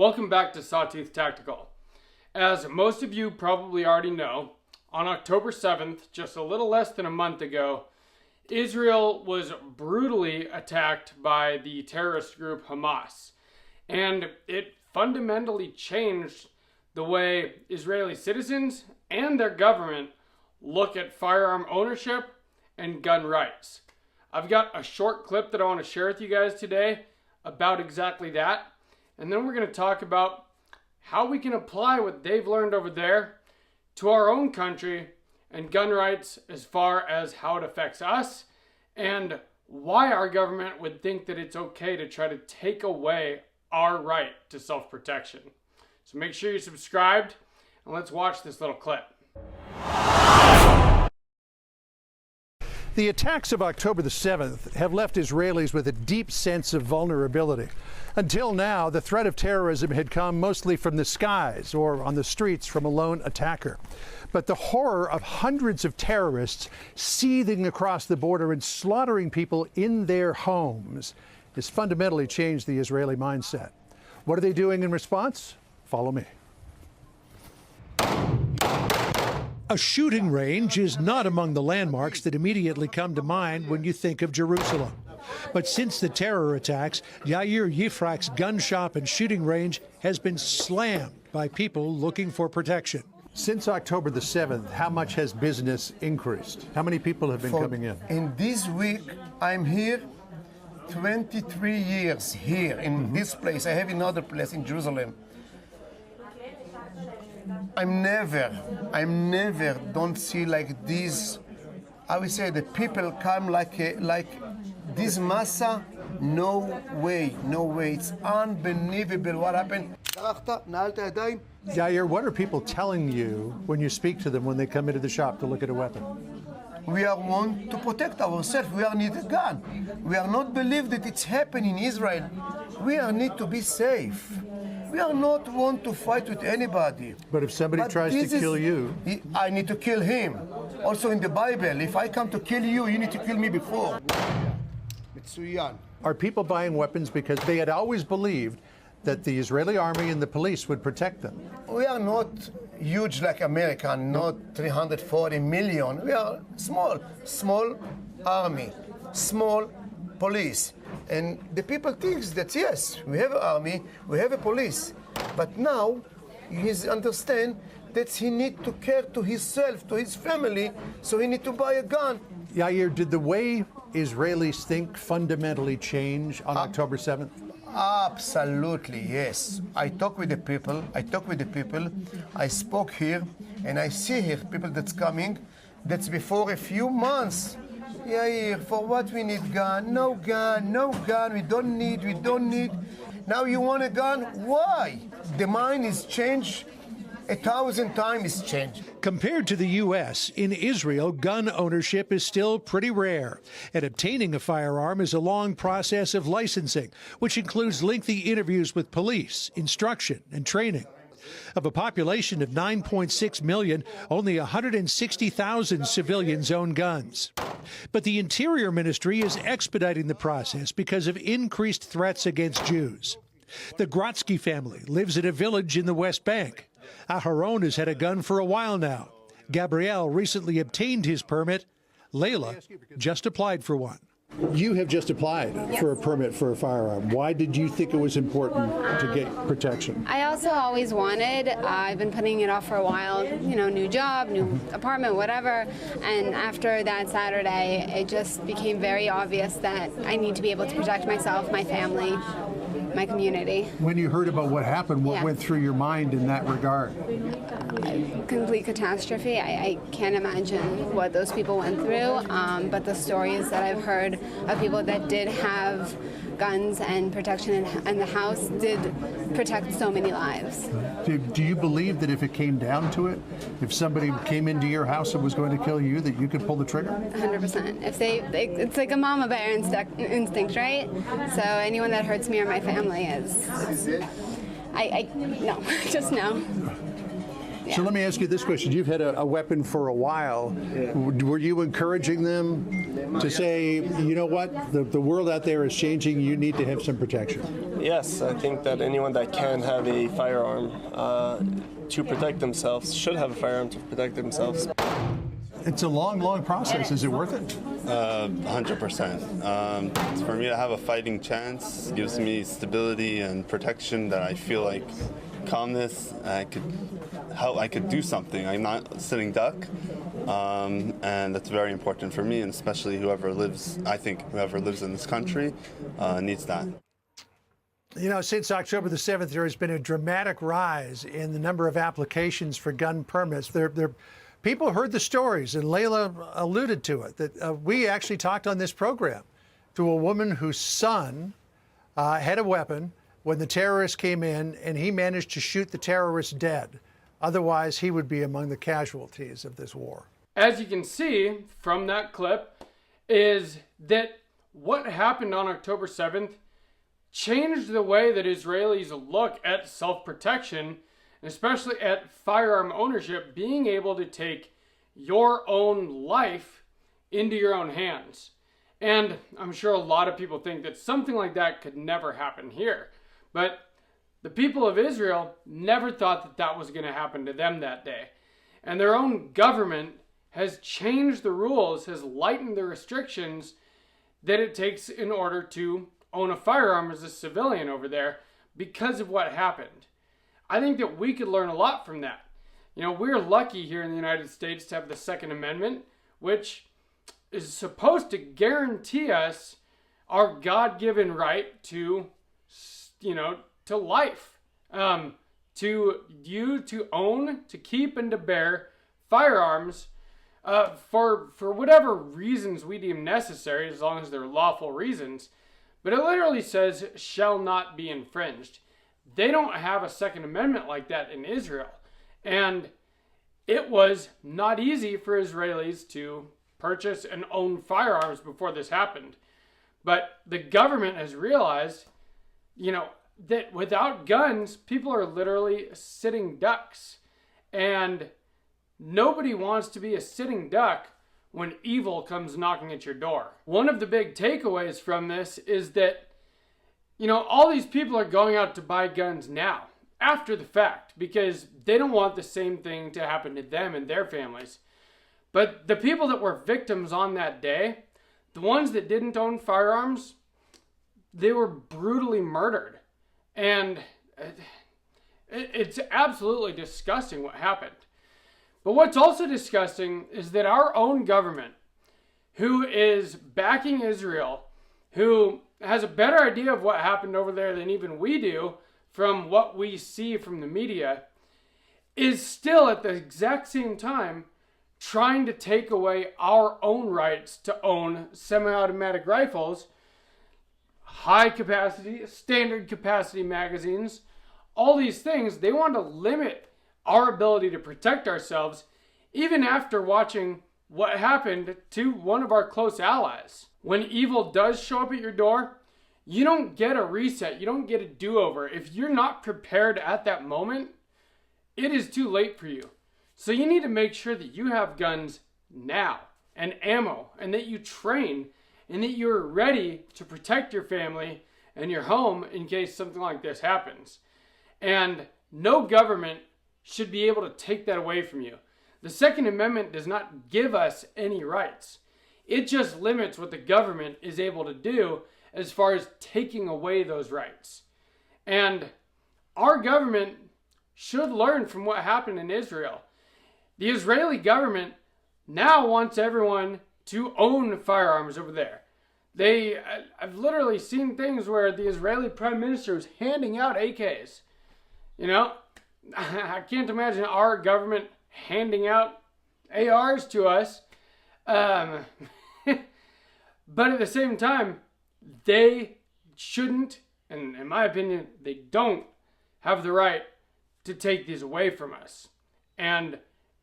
Welcome back to Sawtooth Tactical. As most of you probably already know, on October 7th, just a little less than a month ago, Israel was brutally attacked by the terrorist group Hamas. And it fundamentally changed the way Israeli citizens and their government look at firearm ownership and gun rights. I've got a short clip that I want to share with you guys today about exactly that. And then we're going to talk about how we can apply what they've learned over there to our own country and gun rights as far as how it affects us and why our government would think that it's okay to try to take away our right to self-protection. So make sure you're subscribed and let's watch this little clip. The attacks of October the 7th have left Israelis with a deep sense of vulnerability. Until now, the threat of terrorism had come mostly from the skies or on the streets from a lone attacker. But the horror of hundreds of terrorists seething across the border and slaughtering people in their homes has fundamentally changed the Israeli mindset. What are they doing in response? Follow me. A shooting range is not among the landmarks that immediately come to mind when you think of Jerusalem. But since the terror attacks, Yair Yifrak's gun shop and shooting range has been slammed by people looking for protection. Since October the 7th, how much has business increased? How many people have been coming in? In this week, I'm here 23 years here in this place. I have another place in Jerusalem. I'm never don't see like this. I would say the people come like this massa. No way. It's unbelievable what happened. Yair, what are people telling you when you speak to them when they come into the shop to look at a weapon? We are want to protect ourselves. We are need a gun. We are not believe that it's happening in Israel. We are need to be safe. We are not want to fight with anybody. But if somebody tries to kill you, I need to kill him. Also in the Bible, if I come to kill you, you need to kill me before. Are people buying weapons because they had always believed that the Israeli army and the police would protect them? We are not huge like America, not 340 million. We are small army, small police. And the people think that yes, we have an army, we have a police. But now he understand that he need to care to himself, to his family, so he need to buy a gun. Yair, did the way Israelis think fundamentally change on October 7th? Absolutely, yes. I talk with the people. I spoke here, and I see here people that's coming. That's before a few months. Yeah, for what we need gun? No gun. We don't need. Now you want a gun? Why? The mind is changed. 1,000 times it's changed. Compared to the U.S., in Israel, gun ownership is still pretty rare. And obtaining a firearm is a long process of licensing, which includes lengthy interviews with police, instruction, and training. Of a population of 9.6 million, only 160,000 civilians own guns. But the Interior Ministry is expediting the process because of increased threats against Jews. The Grotsky family lives in a village in the West Bank. Aharon has had a gun for a while now. Gabriel recently obtained his permit. Layla just applied for one. You have just applied for a permit for a firearm. Why did you think it was important to get protection? I also always wanted, I've been putting it off for a while, new job, new apartment, whatever. And after that Saturday, it just became very obvious that I need to be able to protect myself, my family, my community. When you heard about what happened, what went through your mind in that regard? Complete catastrophe. I can't imagine what those people went through, but the stories that I've heard of people that did have guns and protection in the house did protect so many lives. Do you believe that if it came down to it, if somebody came into your house and was going to kill you, that you could pull the trigger? 100%. It's like a mama bear instinct, right? So anyone that hurts me or my family no, just no. So let me ask you this question. You've had a weapon for a while. Were you encouraging them to say, you know what, the world out there is changing, you need to have some protection? Yes, I think that anyone that can have a firearm to protect themselves should have a firearm to protect themselves. It's a long, long process. Is it worth it? 100%. For me to have a fighting chance gives me stability and protection that I feel like calmness. I could do something. I'm not sitting duck, and that's very important for me, and especially whoever lives in this country needs that. You know, since October the 7th, there has been a dramatic rise in the number of applications for gun permits. People heard the stories, and Layla alluded to it, that we actually talked on this program to a woman whose son had a weapon when the terrorists came in, and he managed to shoot the terrorists dead. Otherwise, he would be among the casualties of this war. As you can see from that clip, is that what happened on October 7th changed the way that Israelis look at self-protection, especially at firearm ownership, being able to take your own life into your own hands. And I'm sure a lot of people think that something like that could never happen here. But the people of Israel never thought that that was going to happen to them that day. And their own government has changed the rules, has lightened the restrictions that it takes in order to own a firearm as a civilian over there because of what happened. I think that we could learn a lot from that. You know, we're lucky here in the United States to have the Second Amendment, which is supposed to guarantee us our God-given right to, to life, to own, to keep, and to bear firearms for whatever reasons we deem necessary, as long as they're lawful reasons. But it literally says, shall not be infringed. They don't have a Second Amendment like that in Israel. And it was not easy for Israelis to purchase and own firearms before this happened. But the government has realized, that without guns, people are literally sitting ducks. And nobody wants to be a sitting duck when evil comes knocking at your door. One of the big takeaways from this is that all these people are going out to buy guns now, after the fact, because they don't want the same thing to happen to them and their families. But the people that were victims on that day, the ones that didn't own firearms, they were brutally murdered. And it's absolutely disgusting what happened. But what's also disgusting is that our own government, who is backing Israel, who has a better idea of what happened over there than even we do from what we see from the media, is still at the exact same time trying to take away our own rights to own semi-automatic rifles, high capacity, standard capacity magazines, all these things. They want to limit our ability to protect ourselves, even after watching what happened to one of our close allies. When evil does show up at your door, you don't get a reset. You don't get a do-over. If you're not prepared at that moment, it is too late for you. So you need to make sure that you have guns now and ammo, and that you train, and that you're ready to protect your family and your home in case something like this happens. And no government should be able to take that away from you. The Second Amendment does not give us any rights. It just limits what the government is able to do as far as taking away those rights. And our government should learn from what happened in Israel. The Israeli government now wants everyone to own firearms over there. I've literally seen things where the Israeli Prime Minister is handing out AKs. I can't imagine our government handing out ARs to us. But at the same time, they shouldn't, and in my opinion, they don't have the right to take these away from us. And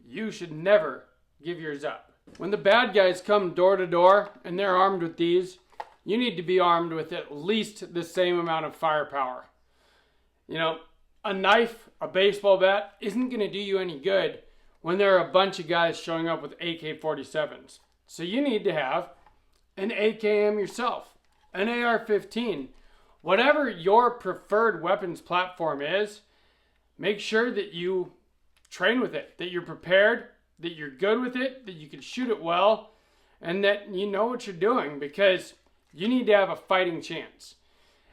you should never give yours up. When the bad guys come door to door and they're armed with these, you need to be armed with at least the same amount of firepower. A knife, a baseball bat isn't going to do you any good when there are a bunch of guys showing up with AK-47s. So you need to have an AKM yourself, an AR-15. Whatever your preferred weapons platform is, make sure that you train with it, that you're prepared, that you're good with it, that you can shoot it well, and that you know what you're doing, because you need to have a fighting chance.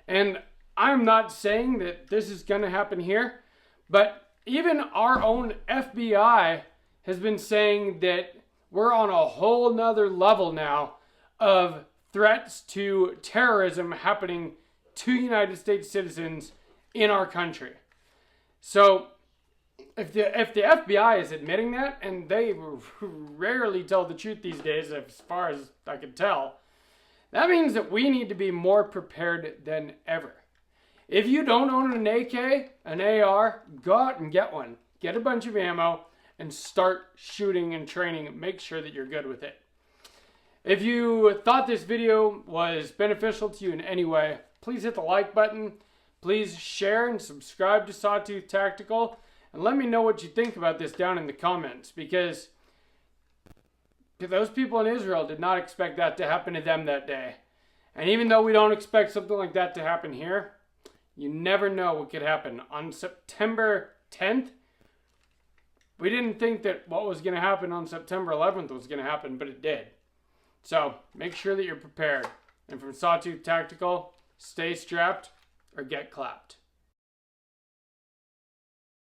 And I'm not saying that this is going to happen here, but even our own FBI has been saying that we're on a whole nother level now of threats to terrorism happening to United States citizens in our country. So if the FBI is admitting that, and they rarely tell the truth these days as far as I can tell, that means that we need to be more prepared than ever. If you don't own an AK, an AR, go out and get one. Get a bunch of ammo and start shooting and training and make sure that you're good with it. If you thought this video was beneficial to you in any way, please hit the like button. Please share and subscribe to Sawtooth Tactical. And let me know what you think about this down in the comments, because those people in Israel did not expect that to happen to them that day. And even though we don't expect something like that to happen here, you never know what could happen. On September 10th, we didn't think that what was going to happen on September 11th was going to happen, but it did. So make sure that you're prepared. And from Sawtooth Tactical, stay strapped or get clapped.